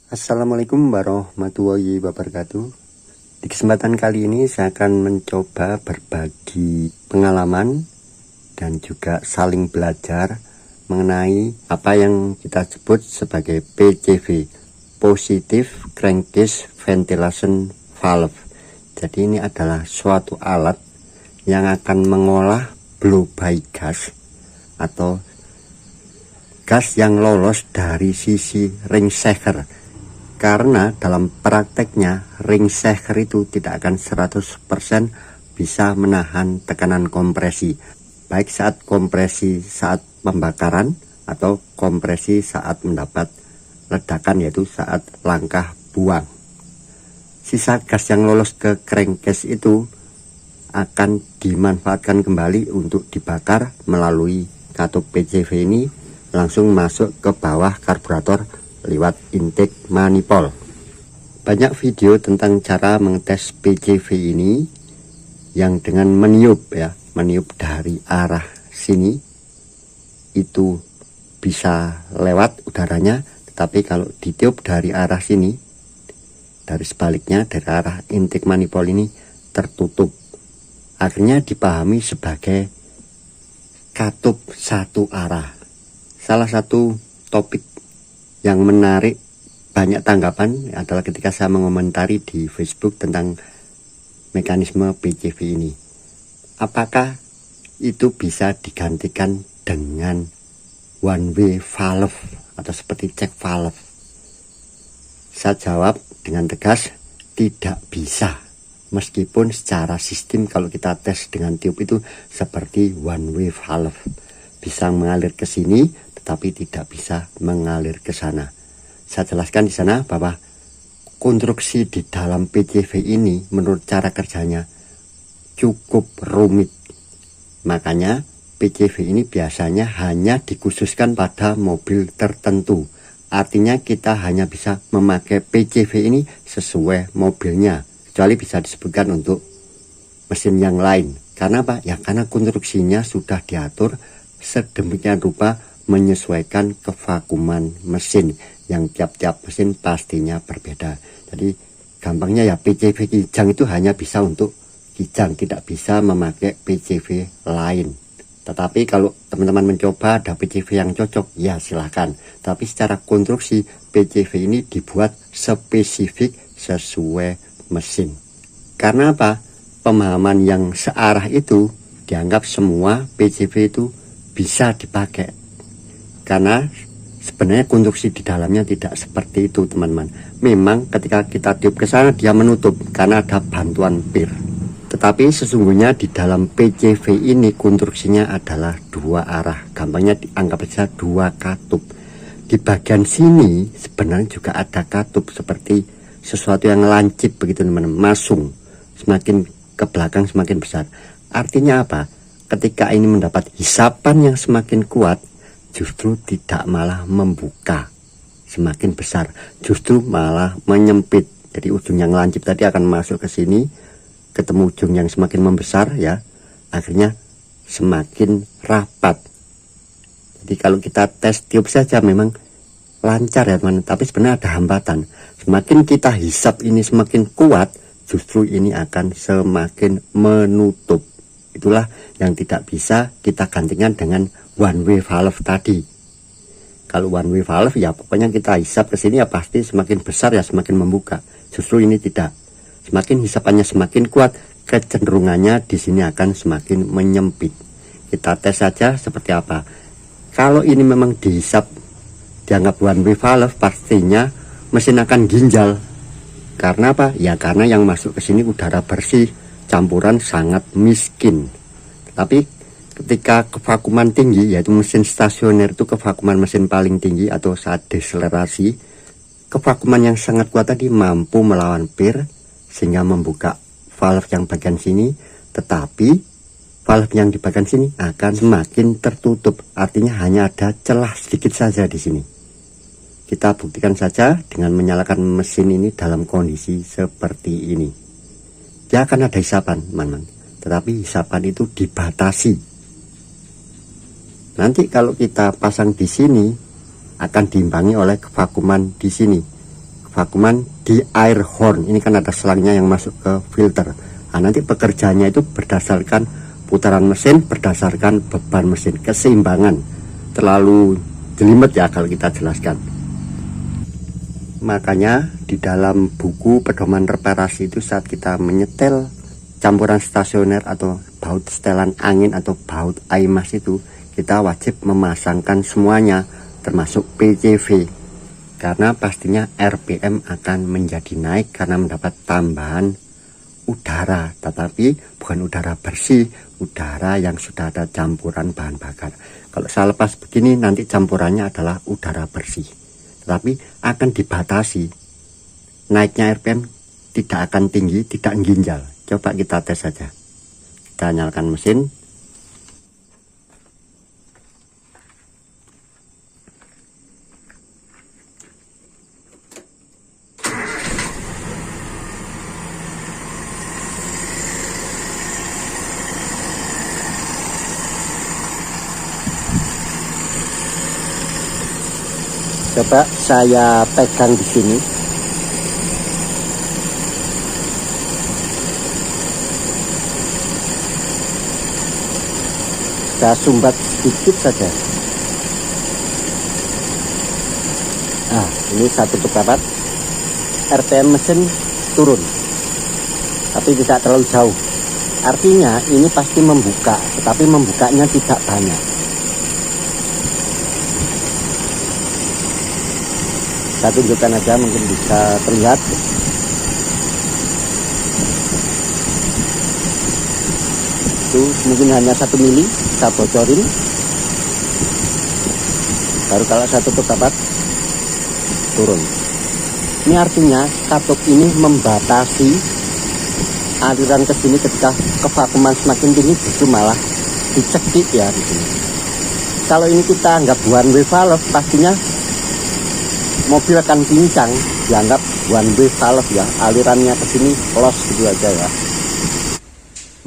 Assalamualaikum warahmatullahi wabarakatuh. Di kesempatan kali ini saya akan mencoba berbagi pengalaman dan juga saling belajar mengenai apa yang kita sebut sebagai PCV, Positive Crankcase Ventilation Valve. Jadi ini adalah suatu alat yang akan mengolah blow-by gas atau gas yang lolos dari sisi ring shaker. Karena dalam prakteknya ring shaker itu tidak akan 100% bisa menahan tekanan kompresi, baik saat kompresi saat pembakaran atau kompresi saat mendapat ledakan, yaitu saat langkah buang. Sisa gas yang lolos ke crankcase itu akan dimanfaatkan kembali untuk dibakar melalui katup PCV ini, langsung masuk ke bawah karburator lewat intake manifold. Banyak video tentang cara mengetes PCV ini yang dengan meniup dari arah sini itu bisa lewat udaranya, tetapi kalau ditiup dari arah sini, dari sebaliknya dari arah intake manifold ini tertutup. Akhirnya dipahami sebagai katup satu arah. Salah satu topik yang menarik banyak tanggapan adalah ketika saya mengomentari di Facebook tentang mekanisme PCV ini. Apakah itu bisa digantikan dengan one way valve atau seperti check valve? Saya jawab dengan tegas, tidak bisa. Meskipun secara sistem kalau kita tes dengan tiup itu seperti one way valve, bisa mengalir ke sini tapi tidak bisa mengalir ke sana. Saya jelaskan di sana bahwa konstruksi di dalam PCV ini menurut cara kerjanya cukup rumit. Makanya PCV ini biasanya hanya dikhususkan pada mobil tertentu. Artinya kita hanya bisa memakai PCV ini sesuai mobilnya, kecuali bisa disebutkan untuk mesin yang lain. Karena apa? Ya karena konstruksinya sudah diatur sedemikian rupa menyesuaikan kevakuman mesin yang tiap-tiap mesin pastinya berbeda. Jadi gampangnya ya PCV kijang itu hanya bisa untuk kijang, tidak bisa memakai PCV lain. Tetapi kalau teman-teman mencoba ada PCV yang cocok, ya silahkan. Tapi secara konstruksi PCV ini dibuat spesifik sesuai mesin. Karena apa? Pemahaman yang searah itu dianggap semua PCV itu bisa dipakai. Karena sebenarnya konstruksi di dalamnya tidak seperti itu, teman-teman. Memang ketika kita tiup ke sana dia menutup karena ada bantuan pir. Tetapi sesungguhnya di dalam PCV ini konstruksinya adalah dua arah. Gampangnya dianggap saja dua katup. Di bagian sini sebenarnya juga ada katup seperti sesuatu yang lancip begitu, teman-teman. Masung. Semakin ke belakang semakin besar. Artinya apa? Ketika ini mendapat hisapan yang semakin kuat, justru tidak malah membuka semakin besar, justru malah menyempit. Jadi ujung yang lancip tadi akan masuk ke sini, ketemu ujung yang semakin membesar ya, akhirnya semakin rapat. Jadi kalau kita tes tiup saja memang lancar ya teman, tapi sebenarnya ada hambatan. Semakin kita hisap ini semakin kuat, justru ini akan semakin menutup. Itulah yang tidak bisa kita gantikan dengan one way valve tadi. Kalau one way valve ya pokoknya kita hisap ke sini ya pasti semakin besar ya semakin membuka. Justru ini tidak. Semakin hisapannya semakin kuat, kecenderungannya di sini akan semakin menyempit. Kita tes saja seperti apa. Kalau ini memang dihisap dianggap one way valve, pastinya mesin akan ginjal. Karena apa? Ya karena yang masuk ke sini udara bersih, campuran sangat miskin. Tapi ketika kevakuman tinggi, yaitu mesin stasioner itu kevakuman mesin paling tinggi atau saat deselerasi, kevakuman yang sangat kuat tadi mampu melawan pir sehingga membuka valve yang bagian sini, tetapi valve yang di bagian sini akan semakin tertutup. Artinya hanya ada celah sedikit saja di sini. Kita buktikan saja dengan menyalakan mesin ini dalam kondisi seperti ini. Dia akan ada hisapan, teman-teman. Tetapi hisapan itu dibatasi. Nanti kalau kita pasang di sini akan diimbangi oleh kevakuman di sini. vakuuman di air horn. Ini kan ada selangnya yang masuk ke filter. Nah, nanti pekerjaannya itu berdasarkan putaran mesin, berdasarkan beban mesin, keseimbangan. Terlalu jelimet ya kalau kita jelaskan. Makanya di dalam buku pedoman reparasi itu saat kita menyetel campuran stasioner atau baut setelan angin atau baut aimas itu, kita wajib memasangkan semuanya termasuk PCV, karena pastinya RPM akan menjadi naik karena mendapat tambahan udara, tetapi bukan udara bersih, udara yang sudah ada campuran bahan bakar. Kalau saya lepas begini nanti campurannya adalah udara bersih, tetapi akan dibatasi. Naiknya RPM tidak akan tinggi, tidak ginjal. Coba kita tes saja. Kita nyalakan mesin. Coba saya pegang di sini. Saya sumbat sedikit saja. Nah, ini satu rapat. RPM mesin turun, tapi tidak terlalu jauh. Artinya ini pasti membuka, tetapi membukanya tidak banyak. Saya tunjukkan aja, mungkin bisa terlihat. Itu mungkin hanya 1 mili, saya bocorin. Baru kalau saya tutup rapat, turun. Ini artinya katup ini membatasi aliran ke sini. Ketika kevakuuman semakin tinggi justru malah dicekik ya di sini. Kalau ini kita anggap one way valve, pastinya mobil akan pincang. Dianggap one way valve ya, alirannya ke sini los gitu aja ya.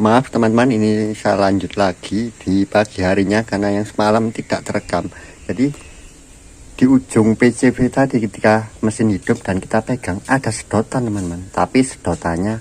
Maaf teman-teman, ini saya lanjut lagi di pagi harinya karena yang semalam tidak terekam. Jadi di ujung PCV tadi ketika mesin hidup dan kita pegang ada sedotan teman-teman, tapi sedotannya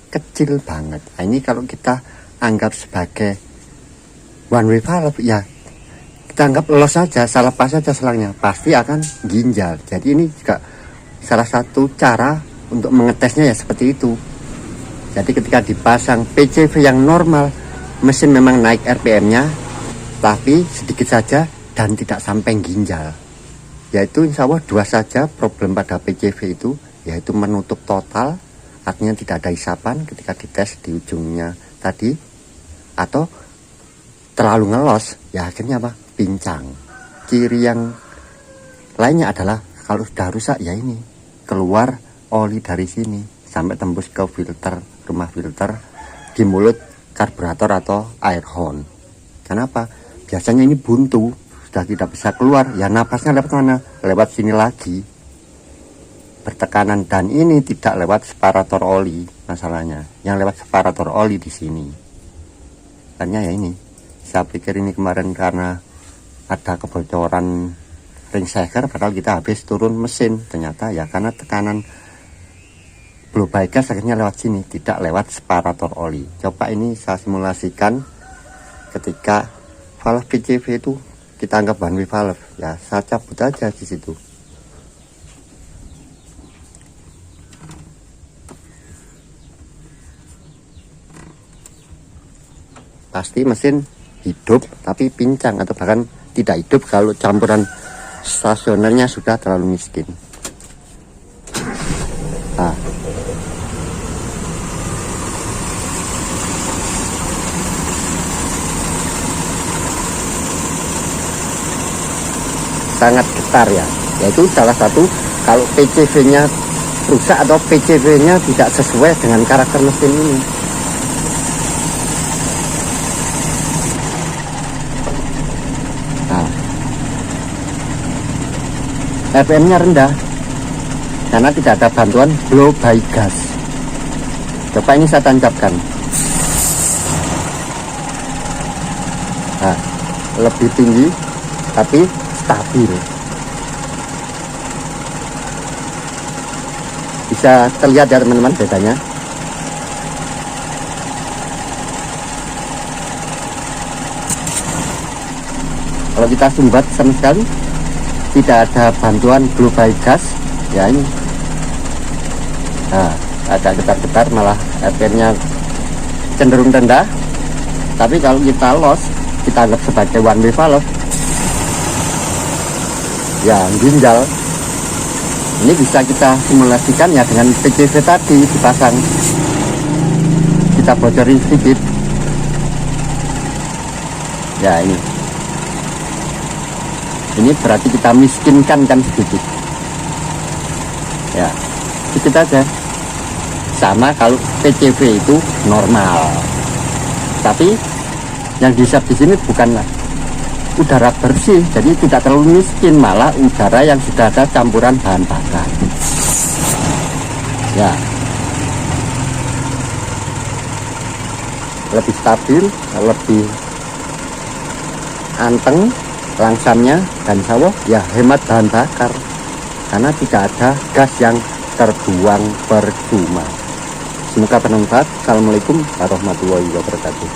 kecil banget. Nah, ini kalau kita anggap sebagai one way valve ya, kita anggap los saja, saya lepas saja selangnya, pasti akan ginjal. Jadi ini juga salah satu cara untuk mengetesnya ya seperti itu. Jadi ketika dipasang PCV yang normal, mesin memang naik RPM-nya, tapi sedikit saja dan tidak sampai ginjal. Yaitu insya Allah dua saja problem pada PCV itu, yaitu menutup total, artinya tidak ada isapan ketika dites di ujungnya tadi, atau terlalu ngelos, ya akhirnya apa? Pincang. Ciri yang lainnya adalah kalau sudah rusak ya ini, keluar oli dari sini sampai tembus ke filter, rumah filter di mulut karburator atau air horn. Kenapa? Biasanya ini buntu, sudah tidak bisa keluar, ya napasnya lewat mana? Lewat sini lagi, bertekanan, dan ini tidak lewat separator oli masalahnya, yang lewat separator oli di sini. Makanya ya ini, saya pikir ini kemarin karena ada kebocoran ring shaker, padahal kita habis turun mesin, ternyata ya karena tekanan blow by gas akhirnya lewat sini, tidak lewat separator oli. Coba ini saya simulasikan ketika valve PCV itu kita anggap one way valve, ya saya cabut aja di situ. Pasti mesin hidup tapi pincang atau bahkan tidak hidup kalau campuran stasionernya sudah terlalu miskin. Nah, sangat getar ya, yaitu salah satu kalau PCV-nya rusak atau PCV-nya tidak sesuai dengan karakter mesin ini. Nah, RPM-nya rendah karena tidak ada bantuan blow by gas. Coba ini saya tancapkan. Nah, lebih tinggi tapi stabil. bisa terlihat ya teman-teman bedanya. Kalau kita sumbat sama sekali tidak ada bantuan global gas ya, ini nah agak getar-getar, malah RPM-nya cenderung rendah. Tapi kalau kita los, kita anggap sebagai one way valve ya, ginjal ini bisa kita simulasikan ya dengan PCV tadi dipasang. Kita bocorin sedikit ya, ini berarti kita miskinkan kan sedikit ya, sedikit aja. Sama kalau PCV itu normal, tapi yang dihisap di sini bukanlah udara bersih, jadi tidak terlalu miskin, malah udara yang sudah ada campuran bahan bakar ya, lebih stabil, lebih anteng langsamnya, dan sawah ya hemat bahan bakar karena tidak ada gas yang terbuang percuma. Semoga bermanfaat. Assalamualaikum warahmatullahi wabarakatuh.